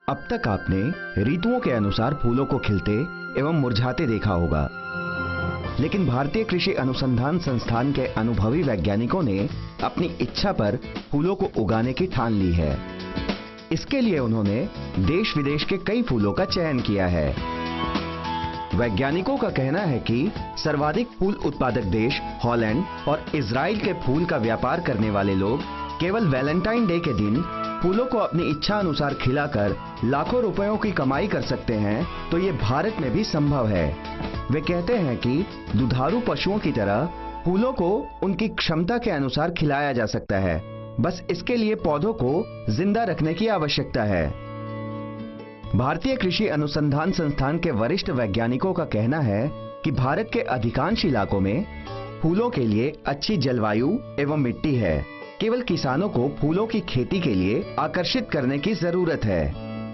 अब तक आपने ऋतुओं के अनुसार फूलों को खिलते एवं मुरझाते देखा होगा, लेकिन भारतीय कृषि अनुसंधान संस्थान के अनुभवी वैज्ञानिकों ने अपनी इच्छा पर फूलों को उगाने की ठान ली है। इसके लिए उन्होंने देश विदेश के कई फूलों का चयन किया है। वैज्ञानिकों का कहना है कि सर्वाधिक फूल उत्पादक देश हॉलैंड और इजराइल के फूल का व्यापार करने वाले लोग केवल वैलेंटाइन डे के दिन फूलों को अपनी इच्छा अनुसार खिलाकर लाखों रुपयों की कमाई कर सकते हैं, तो ये भारत में भी संभव है। वे कहते हैं कि दुधारू पशुओं की तरह फूलों को उनकी क्षमता के अनुसार खिलाया जा सकता है, बस इसके लिए पौधों को जिंदा रखने की आवश्यकता है। भारतीय कृषि अनुसंधान संस्थान के वरिष्ठ वैज्ञानिकों का कहना है कि भारत के अधिकांश इलाकों में फूलों के लिए अच्छी जलवायु एवं मिट्टी है। केवल किसानों को फूलों की खेती के लिए आकर्षित करने की जरूरत है।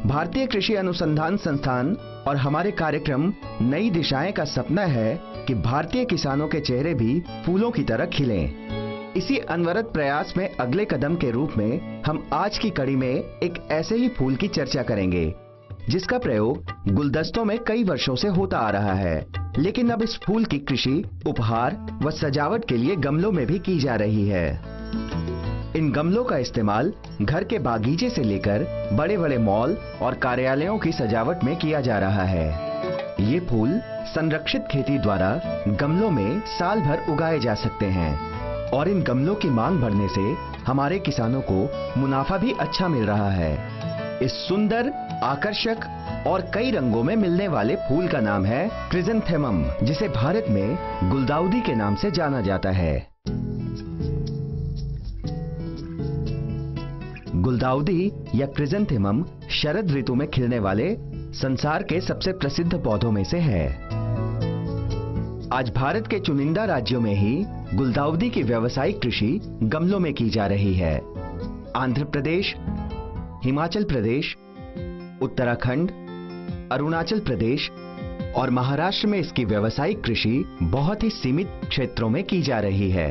भारतीय कृषि अनुसंधान संस्थान और हमारे कार्यक्रम नई दिशाएं का सपना है कि भारतीय किसानों के चेहरे भी फूलों की तरह खिलें। इसी अनवरत प्रयास में अगले कदम के रूप में हम आज की कड़ी में एक ऐसे ही फूल की चर्चा करेंगे जिसका प्रयोग गुलदस्तों में कई वर्षों से होता आ रहा है, लेकिन अब इस फूल की कृषि उपहार व सजावट के लिए गमलों में भी की जा रही है। इन गमलों का इस्तेमाल घर के बागीचे से लेकर बड़े बड़े मॉल और कार्यालयों की सजावट में किया जा रहा है। ये फूल संरक्षित खेती द्वारा गमलों में साल भर उगाए जा सकते हैं और इन गमलों की मांग बढ़ने से हमारे किसानों को मुनाफा भी अच्छा मिल रहा है। इस सुंदर, आकर्षक और कई रंगों में मिलने वाले फूल का नाम है क्रिजेंथेमम, जिसे भारत में गुलदाउदी के नाम से जाना जाता है। गुलदाउदी या क्रिजेंथेमम शरद ऋतु में खिलने वाले संसार के सबसे प्रसिद्ध पौधों में से है। आज भारत के चुनिंदा राज्यों में ही गुलदाउदी की व्यावसायिक कृषि गमलों में की जा रही है। आंध्र प्रदेश, हिमाचल प्रदेश, उत्तराखंड, अरुणाचल प्रदेश और महाराष्ट्र में इसकी व्यावसायिक कृषि बहुत ही सीमित क्षेत्रों में की जा रही है।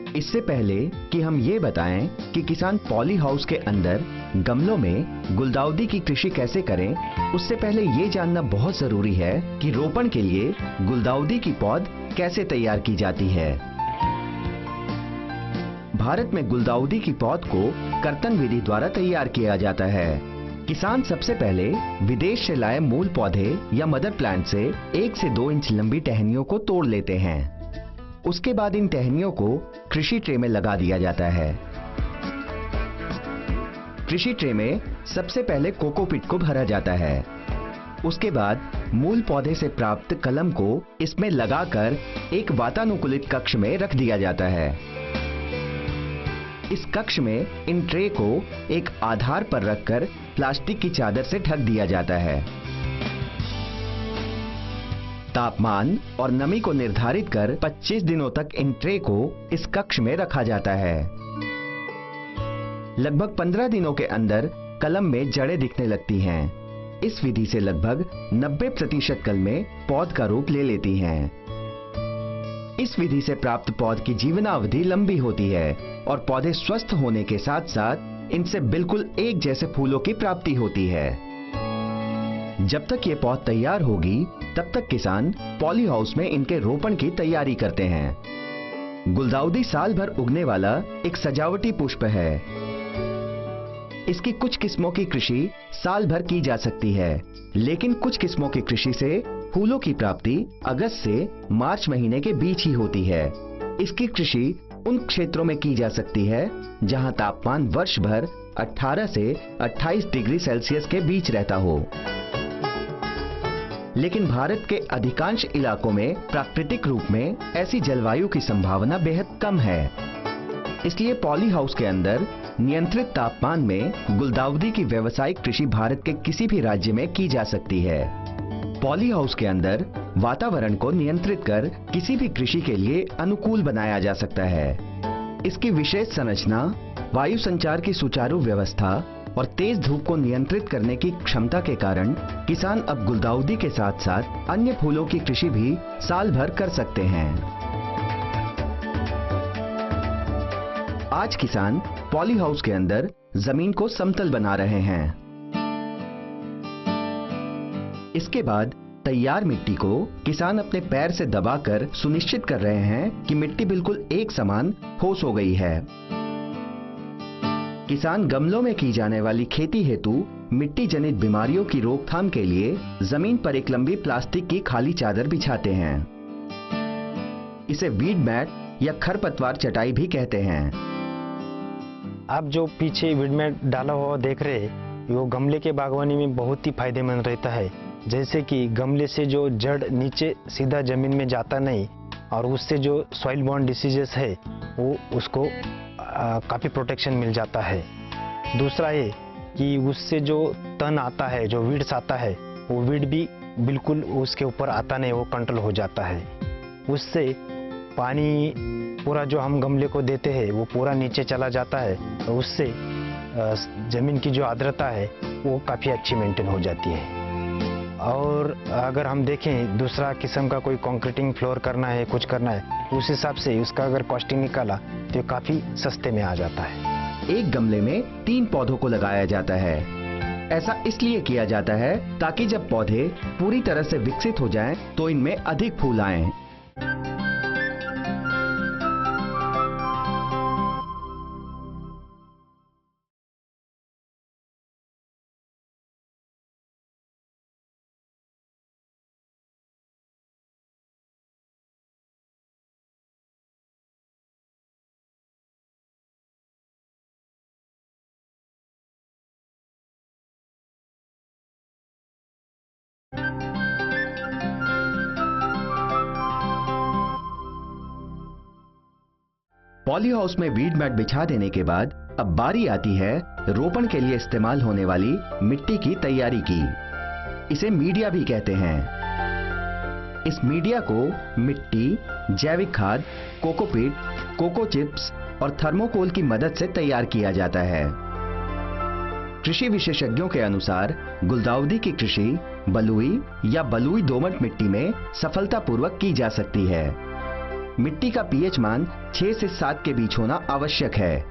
इससे पहले कि हम ये बताएं कि किसान पॉली हाउस के अंदर गमलों में गुलदाउदी की कृषि कैसे करें, उससे पहले ये जानना बहुत जरूरी है कि रोपण के लिए गुलदाउदी की पौध कैसे तैयार की जाती है। भारत में गुलदाउदी की पौध को कर्तन विधि द्वारा तैयार किया जाता है। किसान सबसे पहले विदेश से लाए मूल पौधे या मदर प्लांट से 1 से 2 इंच लंबी टहनियों को तोड़ लेते हैं। उसके बाद इन टहनियों को कृषि ट्रे में लगा दिया जाता है। कृषि ट्रे में सबसे पहले कोकोपीट को भरा जाता है। उसके बाद मूल पौधे से प्राप्त कलम को इसमें लगाकर एक वातानुकूलित कक्ष में रख दिया जाता है। इस कक्ष में इन ट्रे को एक आधार पर रखकर प्लास्टिक की चादर से ढक दिया जाता है। तापमान और नमी को निर्धारित कर 25 दिनों तक इन ट्रे को इस कक्ष में रखा जाता है। लगभग 15 दिनों के अंदर कलम में जड़ें दिखने लगती हैं। इस विधि से लगभग 90% कलमें पौध का रूप ले लेती हैं। इस विधि से प्राप्त पौध की जीवनावधि लंबी होती है और पौधे स्वस्थ होने के साथ साथ इनसे बिल्कुल एक जैसे फूलों की प्राप्ति होती है। जब तक ये पौध तैयार होगी तब तक किसान पॉली हाउस में इनके रोपण की तैयारी करते हैं। गुलदाउदी साल भर उगने वाला एक सजावटी पुष्प है। इसकी कुछ किस्मों की कृषि साल भर की जा सकती है, लेकिन कुछ किस्मों की कृषि से फूलों की प्राप्ति अगस्त से मार्च महीने के बीच ही होती है। इसकी कृषि उन क्षेत्रों में की जा सकती है जहां तापमान वर्ष भर 18 से 28 डिग्री सेल्सियस के बीच रहता हो। लेकिन भारत के अधिकांश इलाकों में प्राकृतिक रूप में ऐसी जलवायु की संभावना बेहद कम है। इसलिए पॉली हाउस के अंदर नियंत्रित तापमान में गुलदाउदी की व्यावसायिक कृषि भारत के किसी भी राज्य में की जा सकती है। पॉली हाउस के अंदर वातावरण को नियंत्रित कर किसी भी कृषि के लिए अनुकूल बनाया जा सकता है। इसकी विशेष संरचना, वायु संचार की सुचारू व्यवस्था और तेज धूप को नियंत्रित करने की क्षमता के कारण किसान अब गुलदाउदी के साथ साथ अन्य फूलों की कृषि भी साल भर कर सकते हैं। आज किसान पॉली हाउस के अंदर जमीन को समतल बना रहे हैं। इसके बाद तैयार मिट्टी को किसान अपने पैर से दबाकर सुनिश्चित कर रहे हैं कि मिट्टी बिल्कुल एक समान ठोस हो गई है। किसान गमलों में की जाने वाली खेती हेतु मिट्टी जनित बीमारियों की रोकथाम के लिए जमीन पर एक लंबी प्लास्टिक की खाली चादर बिछाते हैं। इसे वीड मैट या खरपतवार चटाई भी कहते हैं। आप जो पीछे वीड मैट डाला हुआ देख रहे हैं, वो गमले के बागवानी में बहुत ही फायदेमंद रहता है। जैसे कि गमले से जो जड़ नीचे सीधा जमीन में जाता नहीं और उससे जो सॉइल बॉर्न डिसीजेस है वो उसको काफ़ी प्रोटेक्शन मिल जाता है। दूसरा ये कि उससे जो तन आता है, जो वीड्स आता है, वो वीड भी बिल्कुल उसके ऊपर आता नहीं, वो कंट्रोल हो जाता है। उससे पानी पूरा जो हम गमले को देते हैं वो पूरा नीचे चला जाता है, तो उससे ज़मीन की जो आर्द्रता है वो काफ़ी अच्छी मेंटेन हो जाती है। और अगर हम देखें दूसरा किस्म का कोई कंक्रीटिंग फ्लोर करना है, कुछ करना है, उस हिसाब से उसका अगर कॉस्टिंग निकाला तो ये काफ़ी सस्ते में आ जाता है। एक गमले में 3 पौधों को लगाया जाता है। ऐसा इसलिए किया जाता है ताकि जब पौधे पूरी तरह से विकसित हो जाएं तो इनमें अधिक फूल आएं। पॉली हाउस में वीड मैट बिछा देने के बाद अब बारी आती है रोपण के लिए इस्तेमाल होने वाली मिट्टी की तैयारी की। इसे मीडिया भी कहते हैं। इस मीडिया को मिट्टी, जैविक खाद, कोकोपीट, कोको चिप्स और थर्मोकोल की मदद से तैयार किया जाता है। कृषि विशेषज्ञों के अनुसार गुलदाउदी की कृषि बलुई या बलुई दोमट मिट्टी में सफलतापूर्वक की जा सकती है। मिट्टी का पीएच मान 6 से 7 के बीच होना आवश्यक है।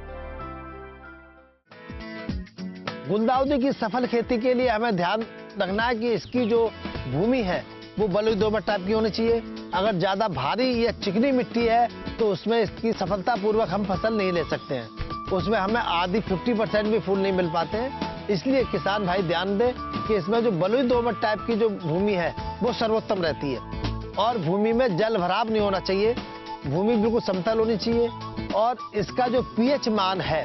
गुलदाउदी की सफल खेती के लिए हमें ध्यान रखना है कि इसकी जो भूमि है वो बलुई दोमट टाइप की होनी चाहिए। अगर ज्यादा भारी या चिकनी मिट्टी है तो उसमें इसकी सफलतापूर्वक हम फसल नहीं ले सकते हैं। उसमें हमें आधी 50% भी फूल नहीं मिल पाते हैं। इसलिए किसान भाई ध्यान दें कि इसमें जो बलुई दोमट टाइप की जो भूमि है वो सर्वोत्तम रहती है। और भूमि में जल भराव नहीं होना चाहिए, भूमि बिल्कुल समतल होनी चाहिए। और इसका जो पीएच मान है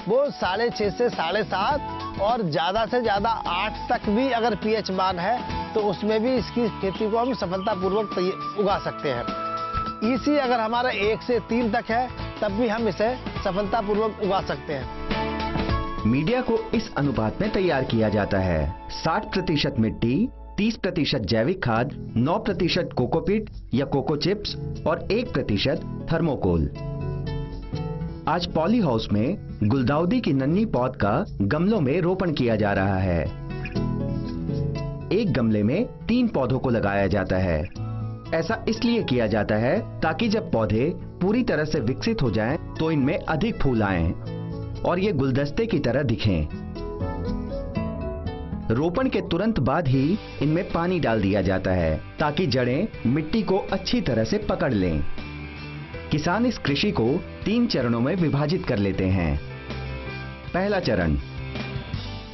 वो 6.5 से 7.5 और ज्यादा से ज्यादा 8 तक भी अगर पीएच मान है तो उसमें भी इसकी खेती को हम सफलतापूर्वक उगा सकते हैं। इसी अगर हमारा 1 से 3 तक है तब भी हम इसे सफलतापूर्वक उगा सकते हैं। मीडिया को इस अनुपात में तैयार किया जाता है। 60% मिट्टी, 30% जैविक खाद, 9% कोकोपीट या कोको चिप्स और 1% थर्मोकोल। आज पॉली हाउस में गुलदाउदी की नन्ही पौध का गमलों में रोपण किया जा रहा है। एक गमले में 3 पौधों को लगाया जाता है। ऐसा इसलिए किया जाता है ताकि जब पौधे पूरी तरह से विकसित हो जाएं तो इनमें अधिक फूल आएं और ये गुलदस्ते की तरह दिखें। रोपण के तुरंत बाद ही इनमें पानी डाल दिया जाता है ताकि जड़ें मिट्टी को अच्छी तरह से पकड़ लें। किसान इस कृषि को 3 चरणों में विभाजित कर लेते हैं। पहला चरण।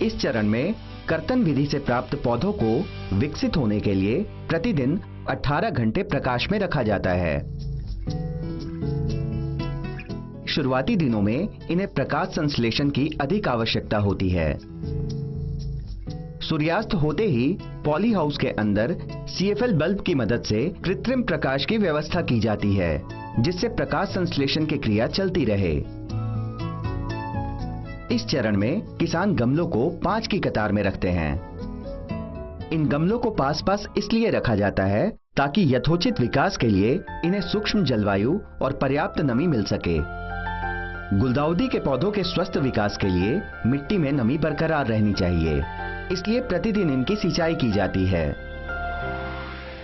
इस चरण में कर्तन विधि से प्राप्त पौधों को विकसित होने के लिए प्रतिदिन 18 घंटे प्रकाश में रखा जाता है। शुरुआती दिनों में इन्हें प्रकाश संश्लेषण की अधिक आवश्यकता होती है। सूर्यास्त होते ही पॉली हाउस के अंदर CFL बल्ब की मदद से कृत्रिम प्रकाश की व्यवस्था की जाती है जिससे प्रकाश संश्लेषण की क्रिया चलती रहे। इस चरण में किसान गमलों को 5 की कतार में रखते हैं। इन गमलों को पास पास इसलिए रखा जाता है ताकि यथोचित विकास के लिए इन्हें सूक्ष्म जलवायु और पर्याप्त नमी मिल सके। गुलदाउदी के पौधों के स्वस्थ विकास के लिए मिट्टी में नमी बरकरार रहनी चाहिए, इसलिए प्रतिदिन इनकी सिंचाई की जाती है।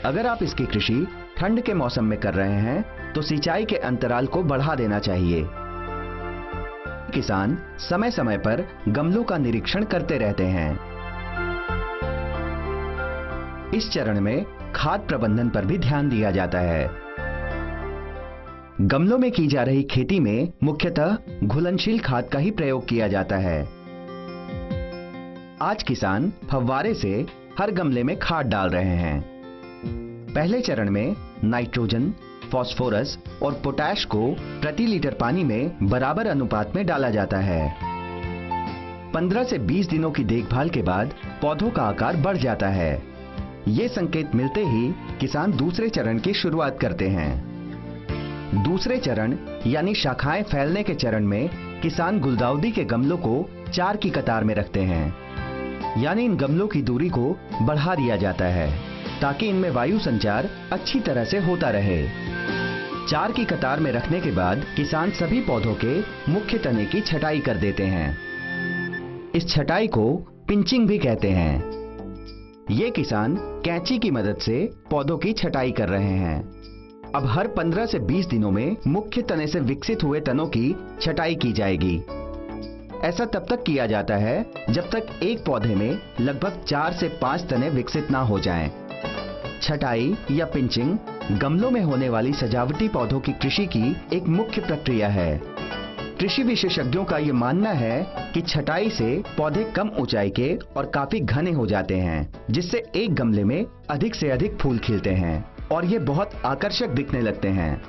अगर आप इसकी कृषि ठंड के मौसम में कर रहे हैं तो सिंचाई के अंतराल को बढ़ा देना चाहिए। किसान समय समय पर गमलों का निरीक्षण करते रहते हैं। इस चरण में खाद प्रबंधन पर भी ध्यान दिया जाता है। गमलों में की जा रही खेती में मुख्यतः घुलनशील खाद का ही प्रयोग किया जाता है। आज किसान फव्वारे से हर गमले में खाद डाल रहे हैं। पहले चरण में नाइट्रोजन, फास्फोरस और पोटैश को प्रति लीटर पानी में बराबर अनुपात में डाला जाता है। 15 से 20 दिनों की देखभाल के बाद पौधों का आकार बढ़ जाता है। ये संकेत मिलते ही किसान दूसरे चरण की शुरुआत करते हैं। दूसरे चरण यानी शाखाएं फैलने के चरण में किसान गुलदाउदी के गमलों को 4 की कतार में रखते हैं, यानी इन गमलों की दूरी को बढ़ा दिया जाता है ताकि इनमें वायु संचार अच्छी तरह से होता रहे। 4 की कतार में रखने के बाद किसान सभी पौधों के मुख्य तने की छटाई कर देते हैं। इस छटाई को पिंचिंग भी कहते हैं। ये किसान कैंची की मदद से पौधों की छटाई कर रहे हैं। अब हर 15 से 20 दिनों में मुख्य तने से विकसित हुए तनों की छटाई की जाएगी। ऐसा तब तक किया जाता है जब तक एक पौधे में लगभग 4 से 5 तने विकसित ना हो जाएं। छटाई या पिंचिंग गमलों में होने वाली सजावटी पौधों की कृषि की एक मुख्य प्रक्रिया है। कृषि विशेषज्ञों का यह मानना है कि छटाई से पौधे कम ऊंचाई के और काफी घने हो जाते हैं, जिससे एक गमले में अधिक से अधिक फूल खिलते हैं और ये बहुत आकर्षक दिखने लगते हैं।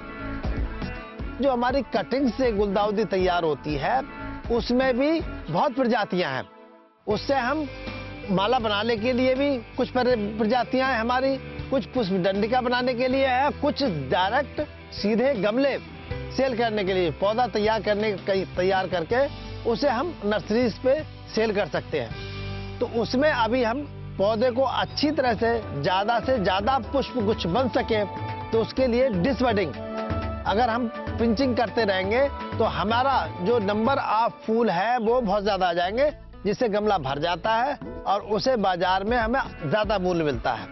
जो हमारी कटिंग से गुलदाउदी तैयार होती है उसमें भी बहुत प्रजातियां हैं। उससे हम माला बनाने के लिए भी कुछ प्रजातियां हैं हमारी, कुछ पुष्प डंडिका बनाने के लिए है, कुछ डायरेक्ट सीधे गमले सेल करने के लिए पौधा तैयार करके उसे हम नर्सरीज पे सेल कर सकते हैं। तो उसमें अभी हम पौधे को अच्छी तरह से ज्यादा पुष्प गुच्छ बन सके तो उसके लिए डिसबडिंग अगर हम पिंचिंग करते रहेंगे तो हमारा जो नंबर ऑफ फूल है वो बहुत ज्यादा आ जाएंगे, जिससे गमला भर जाता है और उसे बाजार में हमें ज्यादा मूल्य मिलता है।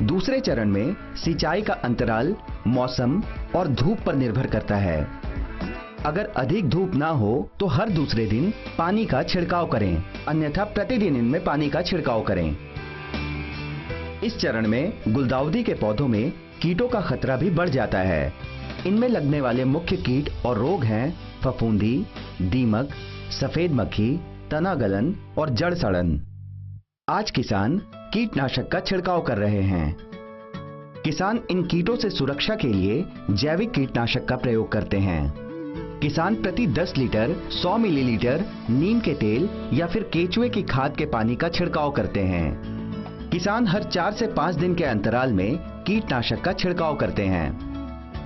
दूसरे चरण में सिंचाई का अंतराल मौसम और धूप पर निर्भर करता है। अगर अधिक धूप ना हो तो हर दूसरे दिन पानी का छिड़काव करें, अन्यथा प्रतिदिन इनमें पानी का छिड़काव करें। इस चरण में गुलदाउदी के पौधों में कीटों का खतरा भी बढ़ जाता है। इनमें लगने वाले मुख्य कीट और रोग हैं फफूंदी, दीमक, सफेद मक्खी, तना गलन और जड़ सड़न। आज किसान कीटनाशक का छिड़काव कर रहे हैं। किसान इन कीटों से सुरक्षा के लिए जैविक कीटनाशक का प्रयोग करते हैं। किसान प्रति 10 लीटर 100 मिलीलीटर नीम के तेल या फिर केचुए की खाद के पानी का छिड़काव करते हैं। किसान हर 4 से 5 दिन के अंतराल में कीटनाशक का छिड़काव करते हैं।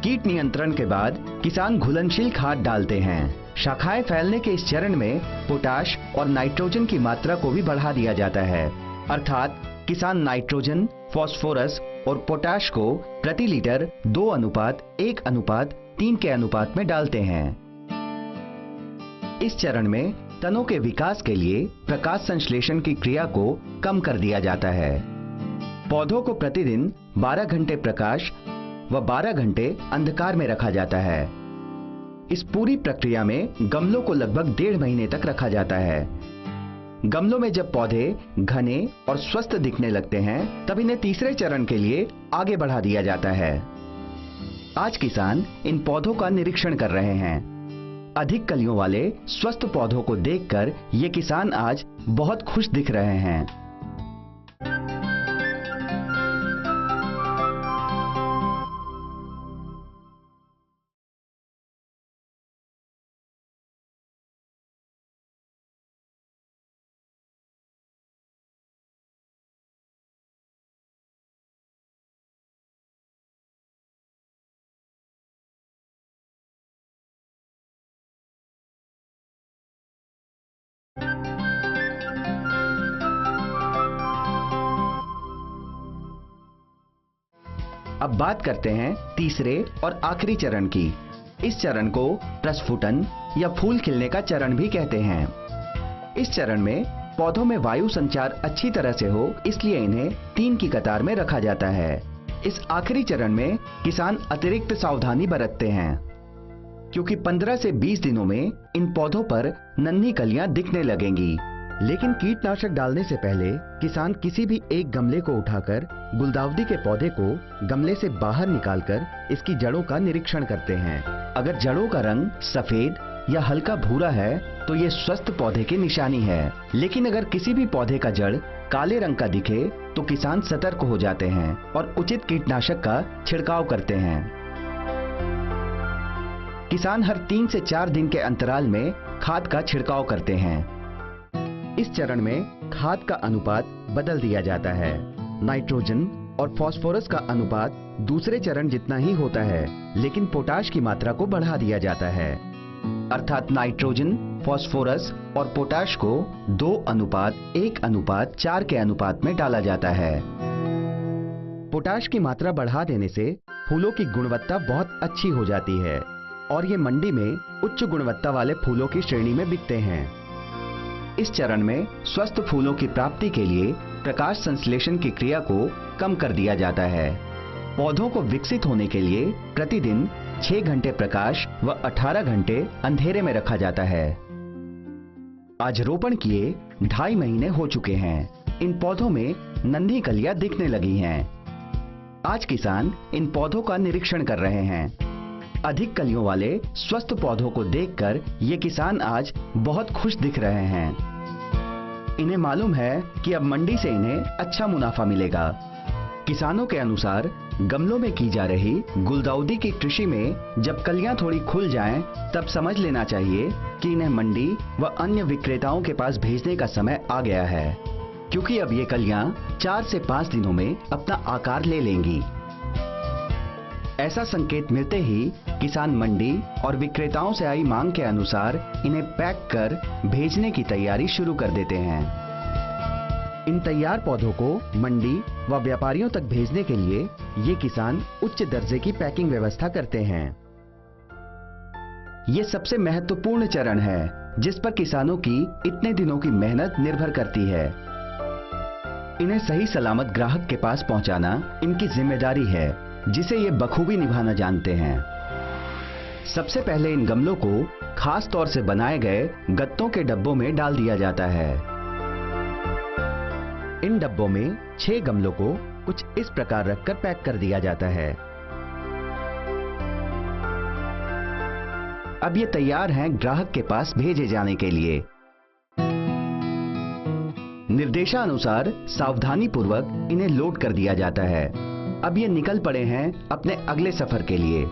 कीट नियंत्रण के बाद किसान घुलनशील खाद डालते हैं। शाखाएं फैलने के इस चरण में पोटाश और नाइट्रोजन की मात्रा को भी बढ़ा दिया जाता है, अर्थात किसान नाइट्रोजन, फास्फोरस और पोटाश को प्रति लीटर 2:1:3 के अनुपात में डालते हैं। इस चरण में तनों के विकास के लिए प्रकाश संश्लेषण की क्रिया को कम कर दिया जाता है। पौधों को प्रतिदिन 12 घंटे प्रकाश व 12 घंटे अंधकार में रखा जाता है। इस पूरी प्रक्रिया में गमलों को लगभग 1.5 महीने तक रखा जाता है। गमलों में जब पौधे घने और स्वस्थ दिखने लगते हैं तब इन्हें तीसरे चरण के लिए आगे बढ़ा दिया जाता है। आज किसान इन पौधों का निरीक्षण कर रहे हैं। अधिक कलियों वाले स्वस्थ पौधों को देखकर ये किसान आज बहुत खुश दिख रहे हैं। अब बात करते हैं तीसरे और आखिरी चरण की। इस चरण को प्रस्फुटन या फूल खिलने का चरण भी कहते हैं। इस चरण में पौधों में वायु संचार अच्छी तरह से हो, इसलिए इन्हें 3 की कतार में रखा जाता है। इस आखिरी चरण में किसान अतिरिक्त सावधानी बरतते हैं, क्योंकि 15 से 20 दिनों में इन पौधों पर नन्ही कलियां दिखने लगेंगी। लेकिन कीटनाशक डालने से पहले किसान किसी भी एक गमले को उठाकर गुलदाउदी के पौधे को गमले से बाहर निकालकर इसकी जड़ों का निरीक्षण करते हैं। अगर जड़ों का रंग सफेद या हल्का भूरा है तो ये स्वस्थ पौधे की निशानी है। लेकिन अगर किसी भी पौधे का जड़ काले रंग का दिखे तो किसान सतर्क हो जाते हैं और उचित कीटनाशक का छिड़काव करते हैं। किसान हर 3 से 4 दिन के अंतराल में खाद का छिड़काव करते हैं। इस चरण में खाद का अनुपात बदल दिया जाता है। नाइट्रोजन और फास्फोरस का अनुपात दूसरे चरण जितना ही होता है, लेकिन पोटाश की मात्रा को बढ़ा दिया जाता है। अर्थात नाइट्रोजन, फास्फोरस और पोटाश को 2:1:4 के अनुपात में डाला जाता है। पोटाश की मात्रा बढ़ा देने से फूलों की गुणवत्ता बहुत अच्छी हो जाती है और ये मंडी में उच्च गुणवत्ता वाले फूलों की श्रेणी में बिकते हैं। इस चरण में स्वस्थ फूलों की प्राप्ति के लिए प्रकाश संश्लेषण की क्रिया को कम कर दिया जाता है। पौधों को विकसित होने के लिए प्रतिदिन 6 घंटे प्रकाश व 18 घंटे अंधेरे में रखा जाता है। आज रोपण किए 2.5 महीने हो चुके हैं। इन पौधों में नन्ही कलियां दिखने लगी हैं। आज किसान इन पौधों का निरीक्षण कर रहे हैं। अधिक कलियों वाले स्वस्थ पौधों को देखकर ये किसान आज बहुत खुश दिख रहे हैं। इन्हें मालूम है कि अब मंडी से इन्हें अच्छा मुनाफा मिलेगा। किसानों के अनुसार गमलों में की जा रही गुलदाउदी की कृषि में जब कलियां थोड़ी खुल जाएं, तब समझ लेना चाहिए कि इन्हें मंडी व अन्य विक्रेताओं के पास भेजने का समय आ गया है, क्योंकि अब ये कलियां 4 से 5 दिनों में अपना आकार ले लेंगी। ऐसा संकेत मिलते ही किसान मंडी और विक्रेताओं से आई मांग के अनुसार इन्हें पैक कर भेजने की तैयारी शुरू कर देते हैं। इन तैयार पौधों को मंडी व व्यापारियों तक भेजने के लिए ये किसान उच्च दर्जे की पैकिंग व्यवस्था करते हैं। ये सबसे महत्वपूर्ण चरण है जिस पर किसानों की इतने दिनों की मेहनत निर्भर करती है। इन्हें सही सलामत ग्राहक के पास पहुंचाना इनकी जिम्मेदारी है, जिसे ये बखूबी निभाना जानते हैं। सबसे पहले इन गमलों को खास तौर से बनाए गए गत्तों के डब्बों में डाल दिया जाता है। इन डब्बों में 6 गमलों को कुछ इस प्रकार रखकर पैक कर दिया जाता है। अब ये तैयार हैं ग्राहक के पास भेजे जाने के लिए। निर्देशानुसार सावधानी पूर्वक इन्हें लोड कर दिया जाता है। अब ये निकल पड़े हैं अपने अगले सफर के लिए।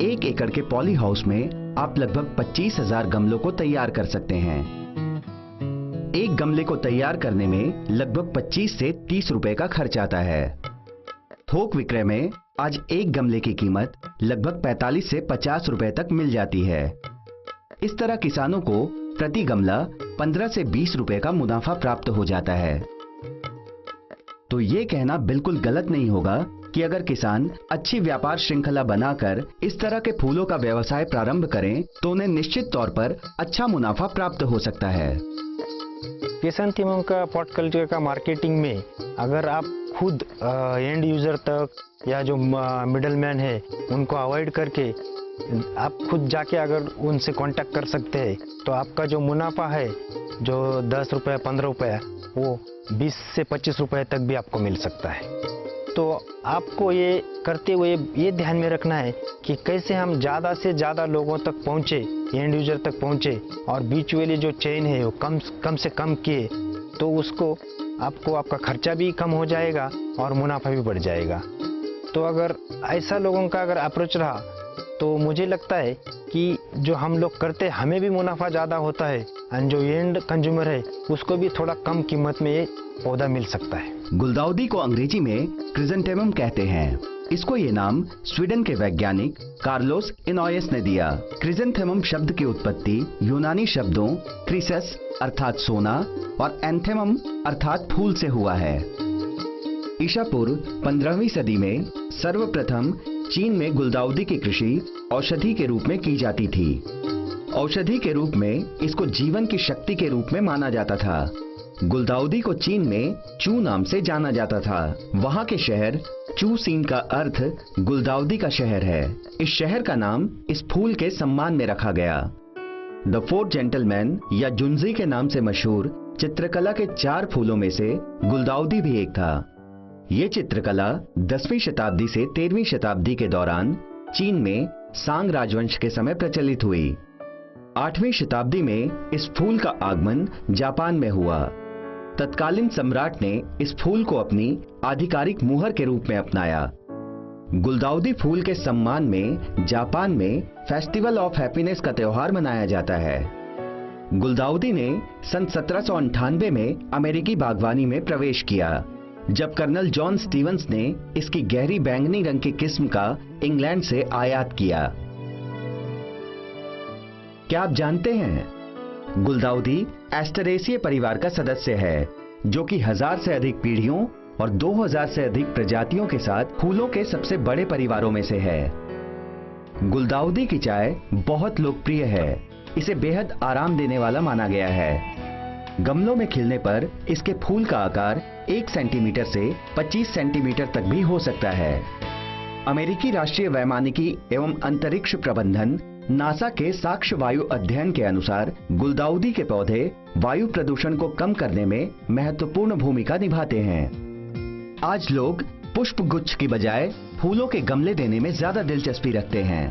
1 एकड़ के पॉली हाउस में आप लगभग 25,000 गमलों को तैयार कर सकते हैं। एक गमले को तैयार करने में लगभग 25 से 30 रुपए का खर्च आता है। थोक विक्रय में आज एक गमले की कीमत लगभग 45 से 50 रुपए तक मिल जाती है। इस तरह किसानों को प्रति गमला 15 से 20 रुपए का मुनाफा प्राप्त हो जाता है। तो ये कहना बिल्कुल गलत नहीं होगा कि अगर किसान अच्छी व्यापार श्रृंखला बनाकर इस तरह के फूलों का व्यवसाय प्रारंभ करें तो उन्हें निश्चित तौर पर अच्छा मुनाफा प्राप्त हो सकता है। क्रिसैंथेमम का पॉट कल्चर का मार्केटिंग में अगर आप खुद एंड यूजर तक या जो मिडल मैन है उनको अवॉइड करके आप खुद जाके अगर उनसे कांटेक्ट कर सकते हैं तो आपका जो मुनाफा है जो 10 रुपये 15 रुपये वो 20 से 25 रुपये तक भी आपको मिल सकता है। तो आपको ये करते हुए ये ध्यान में रखना है कि कैसे हम ज़्यादा से ज़्यादा लोगों तक पहुँचे, एंड यूजर तक पहुँचे और बीच वाली जो चेन है वो कम से कम किए तो उसको आपको आपका खर्चा भी कम हो जाएगा और मुनाफा भी बढ़ जाएगा। तो अगर ऐसा लोगों का अगर अप्रोच रहा तो मुझे लगता है कि जो हम लोग करते हैं हमें भी मुनाफा ज़्यादा होता है और जो एंड कंज्यूमर है उसको भी थोड़ा कम कीमत में ये पौधा मिल सकता है। गुलदाउदी को अंग्रेजी में क्रिसैंथेमम कहते हैं। इसको ये नाम स्वीडन के वैज्ञानिक कार्लोस इनॉयस ने दिया। क्रिसैंथेमम शब्द की उत्पत्ति यूनानी शब्दों क्रिसस अर्थात सोना और एंथेमम अर्थात फूल से हुआ है। ईसा पूर्व 15वीं सदी में सर्वप्रथम चीन में गुलदाउदी की कृषि औषधि के रूप में की जाती थी। औषधि के रूप में इसको जीवन की शक्ति के रूप में माना जाता था। गुलदाउदी को चीन में चू नाम से जाना जाता था। वहां के शहर चूसीन का अर्थ गुलदाउदी का शहर है। इस शहर का नाम इस फूल के सम्मान में रखा गया। द फोर जेंटलमैन या जुंजी के नाम से मशहूर चित्रकला के 4 फूलों में से गुलदाउदी भी एक था। ये चित्रकला 10वीं शताब्दी से 13वीं शताब्दी के दौरान चीन में सांग राजवंश के समय प्रचलित हुई। 8वीं शताब्दी में इस फूल का आगमन जापान में हुआ। तत्कालीन सम्राट ने इस फूल को अपनी आधिकारिक मुहर के रूप में अपनाया। गुलदाउदी फूल के सम्मान में जापान में फेस्टिवल ऑफ हैप्पीनेस का त्योहार मनाया जाता है। गुलदाउदी ने सन 1798 में अमेरिकी बागवानी में प्रवेश किया, जब कर्नल जॉन स्टीवंस ने इसकी गहरी बैंगनी रंग की किस्म का इंग्लैंड से आयात किया। क्या आप जानते हैं, गुलदाउदी एस्टरेसिए परिवार का सदस्य है, जो कि 1000 से अधिक पीढ़ियों और 2000 से अधिक प्रजातियों के साथ फूलों के सबसे बड़े परिवारों में से है। गुलदाउदी की चाय बहुत लोकप्रिय है। इसे बेहद आराम देने वाला माना गया है। गमलों में खिलने पर इसके फूल का आकार 1 सेंटीमीटर से 25 सेंटीमीटर तक भी हो सकता है। अमेरिकी राष्ट्रीय वैमानिकी एवं अंतरिक्ष प्रबंधन नासा के साक्ष्य वायु अध्ययन के अनुसार गुलदाउदी के पौधे वायु प्रदूषण को कम करने में महत्वपूर्ण भूमिका निभाते हैं। आज लोग पुष्प गुच्छ की बजाय फूलों के गमले देने में ज्यादा दिलचस्पी रखते हैं।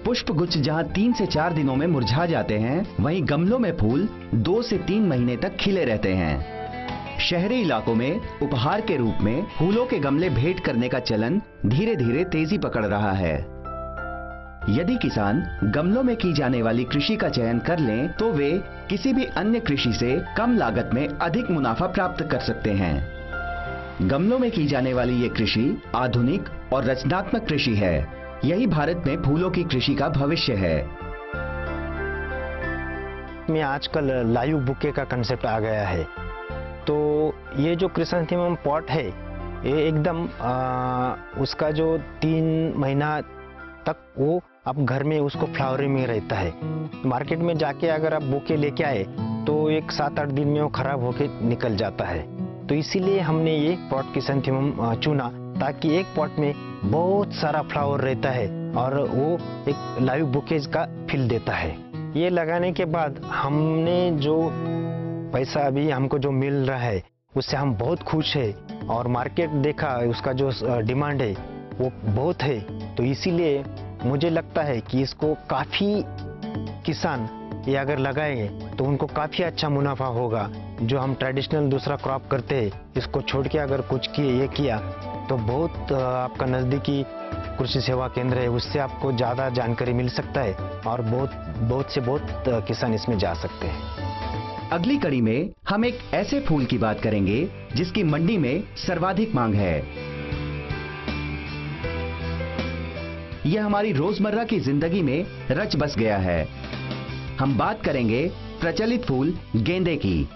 पुष्प गुच्छ जहां 3 से 4 दिनों में मुरझा जाते हैं, वहीं गमलों में फूल 2 से 3 महीने तक खिले रहते हैं। शहरी इलाकों में उपहार के रूप में फूलों के गमले भेंट करने का चलन धीरे धीरे तेजी पकड़ रहा है। यदि किसान गमलों में की जाने वाली कृषि का चयन कर लें, तो वे किसी भी अन्य कृषि से कम लागत में अधिक मुनाफा प्राप्त कर सकते हैं। गमलों में की जाने वाली ये कृषि आधुनिक और रचनात्मक कृषि है। यही भारत में फूलों की कृषि का भविष्य है। में आजकल लाइव बुके का कंसेप्ट आ गया है। तो ये जो क्रिसैंथेमम पॉट है, ये एकदम उसका जो 3 महीना तक वो आप घर में उसको फ्लावरिंग में रहता है। मार्केट में जाके अगर आप बुके लेके आए तो एक 7-8 दिन में वो खराब होके निकल जाता है। तो इसीलिए हमने ये पॉट क्रिसैंथेमम चुना, ताकि एक पॉट में बहुत सारा फ्लावर रहता है और वो एक लाइव बुकेज का फील देता है। ये लगाने के बाद हमने जो पैसा अभी हमको जो मिल रहा है, उससे हम बहुत खुश है। और मार्केट देखा, उसका जो डिमांड है वो बहुत है। तो इसीलिए मुझे लगता है कि इसको काफ़ी किसान ये अगर लगाएंगे तो उनको काफ़ी अच्छा मुनाफा होगा। जो हम ट्रेडिशनल दूसरा क्रॉप करते हैं, इसको छोड़ के अगर कुछ किए ये किया तो बहुत आपका नज़दीकी कृषि सेवा केंद्र है, उससे आपको ज़्यादा जानकारी मिल सकता है और बहुत से बहुत किसान इसमें जा सकते हैं। अगली कड़ी में हम एक ऐसे फूल की बात करेंगे जिसकी मंडी में सर्वाधिक मांग है। यह हमारी रोजमर्रा की जिंदगी में रच बस गया है। हम बात करेंगे प्रचलित फूल गेंदे की।